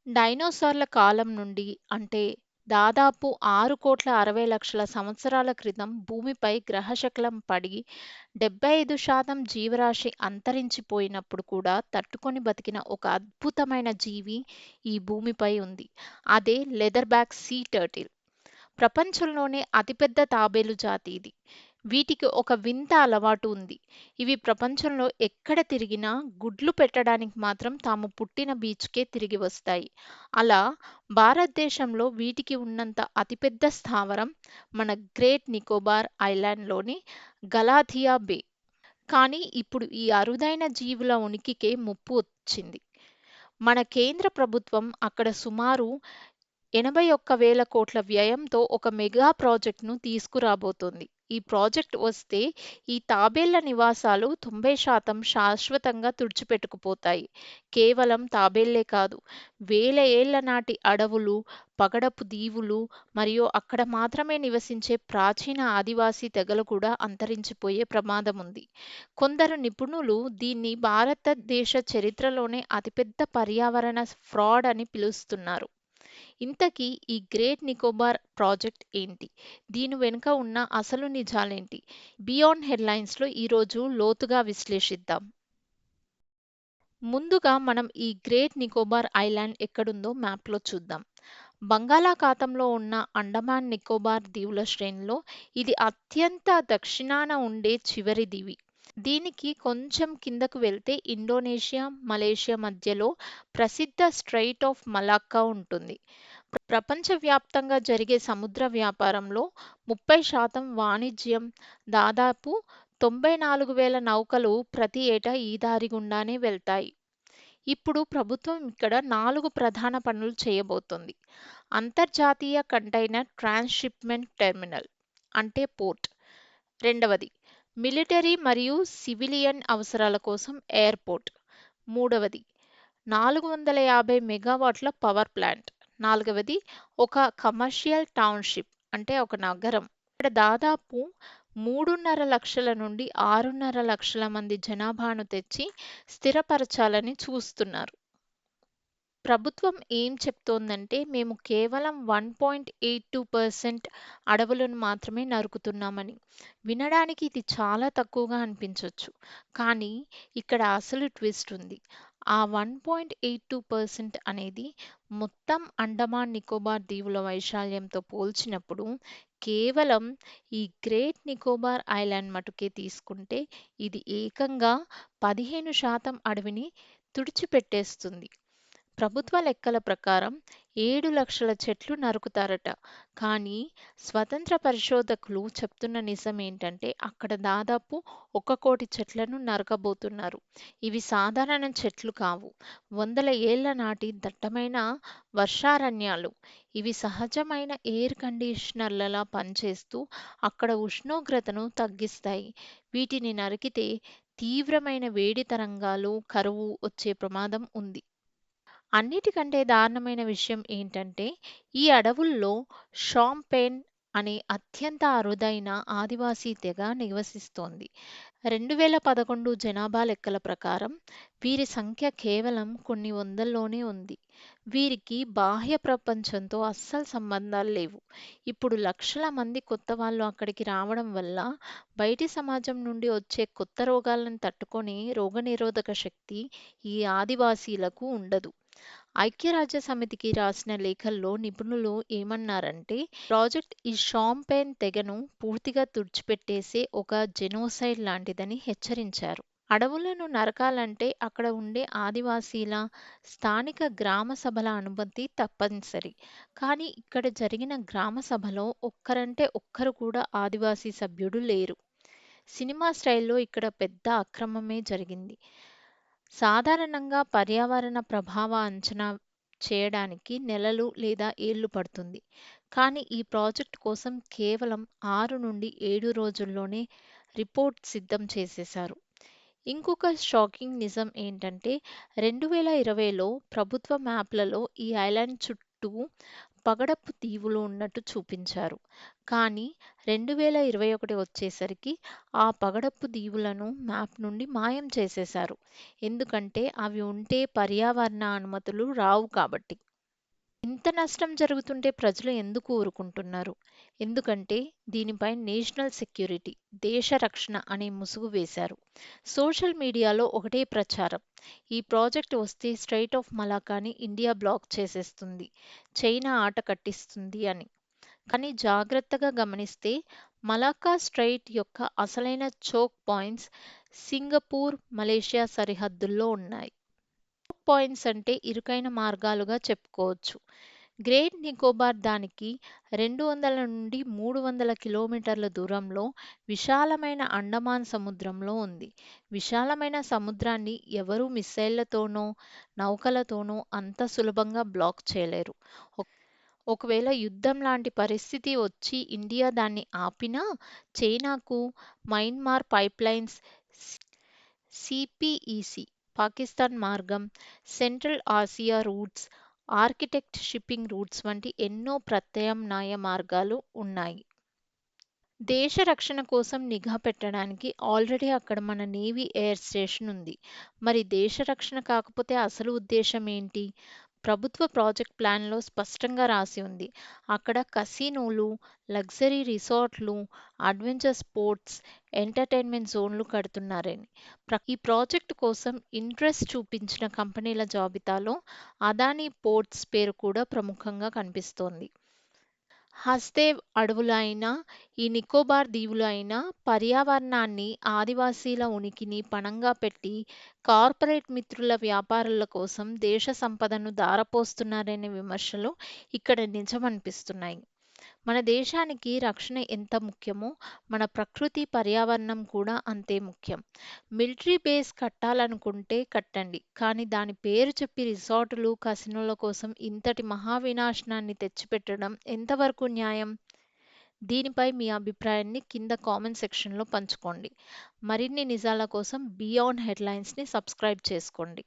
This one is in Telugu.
డైనోసార్ల కాలం నుండి అంటే దాదాపు 6,60,00,000 సంవత్సరాల క్రితం భూమిపై గ్రహశకలం పడి 75% జీవరాశి అంతరించిపోయినప్పుడు కూడా తట్టుకొని బతికిన ఒక అద్భుతమైన జీవి ఈ భూమిపై ఉంది. అదే లెదర్ బ్యాక్ సీ టర్టిల్. ప్రపంచంలోనే అతిపెద్ద తాబేలు జాతి ఇది. వీటికి ఒక వింత అలవాటు ఉంది. ఇవి ప్రపంచంలో ఎక్కడ తిరిగినా గుడ్లు పెట్టడానికి మాత్రం తాము పుట్టిన బీచ్‌కే తిరిగి వస్తాయి. అలా భారతదేశంలో వీటికి ఉన్నంత అతిపెద్ద స్థావరం మన గ్రేట్ నికోబార్ ఐలాండ్‌లోని గలాథియా బే. కానీ ఇప్పుడు ఈ అరుదైన జీవుల ఉనికికే ముప్పు వచ్చింది. మన కేంద్ర ప్రభుత్వం అక్కడ సుమారు 81,000 కోట్ల వ్యయంతో ఒక మెగా ప్రాజెక్ట్‌ను తీసుకురాబోతోంది. ఈ ప్రాజెక్ట్ వస్తే ఈ తాబేళ్ల నివాసాలు 90% శాశ్వతంగా తుడిచిపెట్టుకుపోతాయి. కేవలం తాబేళ్లే కాదు, వేల ఏళ్ల నాటి అడవులు, పగడపు దీవులు మరియు అక్కడ మాత్రమే నివసించే ప్రాచీన ఆదివాసీ తెగలు కూడా అంతరించిపోయే ప్రమాదం ఉంది. కొందరు నిపుణులు దీన్ని భారతదేశ చరిత్రలోనే అతిపెద్ద పర్యావరణ ఫ్రాడ్ అని పిలుస్తున్నారు. ఇంతకీ ఈ గ్రేట్ నికోబార్ ప్రాజెక్ట్ ఏంటి? దీని వెనుక ఉన్న అసలు నిజాలేంటి? బియాండ్ హెడ్లైన్స్‌లో ఈరోజు లోతుగా విశ్లేషిద్దాం. ముందుగా మనం ఈ గ్రేట్ నికోబార్ ఐలాండ్ ఎక్కడుందో మ్యాప్‌లో చూద్దాం. బంగాళాఖాతంలో ఉన్న అండమాన్ నికోబార్ దీవుల శ్రేణిలో ఇది అత్యంత దక్షిణాన ఉండే చివరి దీవి. దీనికి కొంచెం కిందకు వెళ్తే ఇండోనేషియా, మలేషియా మధ్యలో ప్రసిద్ధ స్ట్రెయిట్ ఆఫ్ మలాక్కా ఉంటుంది. ప్రపంచవ్యాప్తంగా జరిగే సముద్ర వ్యాపారంలో 30% వాణిజ్యం, దాదాపు 94,000 నౌకలు ప్రతి ఏటా ఈ దారి గుండానే వెళ్తాయి. ఇప్పుడు ప్రభుత్వం ఇక్కడ 4 ప్రధాన పనులు చేయబోతోంది. అంతర్జాతీయ కంటైనర్ ట్రాన్స్‌షిప్‌మెంట్ టెర్మినల్ అంటే పోర్ట్. రెండవది మిలిటరీ మరియు సివిలియన్ అవసరాల కోసం ఎయిర్‌పోర్ట్. మూడవది 450 మెగావాట్ల పవర్ ప్లాంట్. నాలుగవది ఒక కమర్షియల్ టౌన్‌షిప్ అంటే ఒక నగరం. ఇక్కడ దాదాపు 3.5 లక్షల నుండి 6.5 లక్షల మంది జనాభాను తెచ్చి స్థిరపరచాలని చూస్తున్నారు. ప్రభుత్వం ఏం చెప్తోందంటే మేము కేవలం 1.82% అడవులను మాత్రమే నరుకుతున్నామని. వినడానికి ఇది చాలా తక్కువగా అనిపించొచ్చు. కానీ ఇక్కడ అసలు ట్విస్ట్ ఉంది. ఆ 1.82% అనేది మొత్తం అండమాన్ నికోబార్ దీవుల వైశాల్యంతో పోల్చినప్పుడు కేవలం ఈ గ్రేట్ నికోబార్ ఐలాండ్ మటుకే తీసుకుంటే ఇది ఏకంగా 15% అడవిని తుడిచిపెట్టేస్తుంది. ప్రభుత్వ లెక్కల ప్రకారం 7 లక్షల చెట్లు నరుకుతారట. కానీ స్వతంత్ర పరిశోధకులు చెప్తున్న నిజం ఏంటంటే అక్కడ దాదాపు 1,00,00,000 చెట్లను నరకబోతున్నారు. ఇవి సాధారణ చెట్లు కావు. వందల ఏళ్ల నాటి దట్టమైన వర్షారణ్యాలు. ఇవి సహజమైన ఎయిర్ కండిషనర్లలా పనిచేస్తూ అక్కడ ఉష్ణోగ్రతను తగ్గిస్తాయి. వీటిని నరికితే తీవ్రమైన వేడి తరంగాలు, కరువు వచ్చే ప్రమాదం ఉంది. అన్నిటికంటే దారుణమైన విషయం ఏంటంటే ఈ అడవుల్లో షాంపెన్ అనే అత్యంత అరుదైన ఆదివాసీ తెగ నివసిస్తోంది. 2011 జనాభా లెక్కల ప్రకారం వీరి సంఖ్య కేవలం కొన్ని వందల్లోనే ఉంది. వీరికి బాహ్య ప్రపంచంతో అస్సలు సంబంధాలు లేవు. ఇప్పుడు లక్షల మంది కొత్త వాళ్ళు అక్కడికి రావడం వల్ల బయటి సమాజం నుండి వచ్చే కొత్త రోగాలను తట్టుకునే రోగనిరోధక శక్తి ఈ ఆదివాసీలకు ఉండదు. ఐక్యరాజ్యసమితికి రాసిన లేఖల్లో నిపుణులు ఏమన్నారంటే ప్రాజెక్ట్ ఈ షాంపెన్ తెగను పూర్తిగా తుడిచిపెట్టేసే ఒక జెనోసైడ్ లాంటిదని హెచ్చరించారు. అడవులను నరకాలంటే అక్కడ ఉండే ఆదివాసీల, స్థానిక గ్రామ సభల అనుమతి తప్పనిసరి. కానీ ఇక్కడ జరిగిన గ్రామ సభలో ఒక్కరంటే ఒక్కరు కూడా ఆదివాసీ సభ్యుడు లేరు. సినిమా స్టైల్లో ఇక్కడ పెద్ద అక్రమమే జరిగింది. సాధారణంగా పర్యావరణ ప్రభావ అంచనా చేయడానికి నెలలు లేదా ఏళ్లు పడుతుంది. కానీ ఈ ప్రాజెక్ట్ కోసం కేవలం 6 నుండి 7 రోజుల్లోనే రిపోర్ట్ సిద్ధం చేసేశారు. ఇంకొక షాకింగ్ నిజం ఏంటంటే 2020లో ప్రభుత్వ మ్యాప్లలో ఈ ఐలాండ్ చుట్టూ పగడపు దీవులు ఉన్నట్టు చూపించారు. కానీ 2021 వచ్చేసరికి ఆ పగడపు దీవులను మ్యాప్ నుండి మాయం చేసేశారు. ఎందుకంటే అవి ఉంటే పర్యావరణ అనుమతులు రావు కాబట్టి. ఇంత నష్టం జరుగుతుంటే ప్రజలు ఎందుకు ఊరుకుంటున్నారు? ఎందుకంటే దీనిపై నేషనల్ సెక్యూరిటీ, దేశ రక్షణ అనే ముసుగు వేశారు. సోషల్ మీడియాలో ఒకటే ప్రచారం. ఈ ప్రాజెక్ట్ వస్తే స్ట్రెయిట్ ఆఫ్ మలాకాని ఇండియా బ్లాక్ చేసేస్తుంది, చైనా ఆట కట్టిస్తుంది అని. కానీ జాగ్రత్తగా గమనిస్తే మలాకా స్ట్రెయిట్ యొక్క అసలైన చోక్ పాయింట్స్ సింగపూర్, మలేషియా సరిహద్దుల్లో ఉన్నాయి. పాయింట్స్ అంటే ఇరుకైన మార్గాలుగా చెప్పుకోవచ్చు. గ్రేట్ నికోబార్ దానికి 200 నుండి 300 కిలోమీటర్ల దూరంలో విశాలమైన అండమాన్ సముద్రంలో ఉంది. విశాలమైన సముద్రాన్ని ఎవరూ మిస్సైళ్లతోనో, నౌకలతోనో అంత సులభంగా బ్లాక్ చేయలేరు. ఒకవేళ యుద్ధం లాంటి పరిస్థితి వచ్చి ఇండియా దాన్ని ఆపినా, చైనాకు మయన్మార్ పైప్లైన్స్, సిపిఇసి పాకిస్తాన్ మార్గం, central Asia roots, architect shipping roots వంటి ఎన్నో ప్రత్యామ్నాయ మార్గాలు ఉన్నాయి. దేశ రక్షణ కోసం నిఘా పెట్టడానికి ఆల్రెడీ అక్కడ మన నేవీ ఎయిర్ స్టేషన్ ఉంది. మరి దేశ రక్షణ కాకపోతే అసలు ఉద్దేశం ఏంటి? ప్రభుత్వ ప్రాజెక్ట్ ప్లాన్లో స్పష్టంగా రాసి ఉంది. అక్కడ కసినోలు, లగ్జరీ రిసార్ట్లు, అడ్వెంచర్ స్పోర్ట్స్, ఎంటర్టైన్మెంట్ జోన్లు కడుతున్నారని. ఈ ప్రాజెక్టు కోసం ఇంట్రెస్ట్ చూపించిన కంపెనీల జాబితాలో అదానీ పోర్ట్స్ పేరు కూడా ప్రముఖంగా కనిపిస్తోంది. హస్దేవ్ అడవులు అయినా, ఈ నికోబార్ దీవులు అయినా పర్యావరణాన్ని, ఆదివాసీల ఉనికిని పణంగా పెట్టి కార్పొరేట్ మిత్రుల వ్యాపారాల కోసం దేశ సంపదను ధారపోస్తున్నారనే విమర్శలు ఇక్కడ నిజమనిపిస్తున్నాయి. మన దేశానికి రక్షణ ఎంత ముఖ్యమో మన ప్రకృతి, పర్యావరణం కూడా అంతే ముఖ్యం. మిలిటరీ బేస్ కట్టాలనుకుంటే కట్టండి. కానీ దాని పేరు చెప్పి రిసార్టులు, కసినోల కోసం ఇంతటి మహావినాశనాన్ని తెచ్చిపెట్టడం ఎంతవరకు న్యాయం? దీనిపై మీ అభిప్రాయాన్ని కింద కామెంట్ సెక్షన్లో పంచుకోండి. మరిన్ని నిజాల కోసం బియాండ్ హెడ్లైన్స్ని సబ్స్క్రైబ్ చేసుకోండి.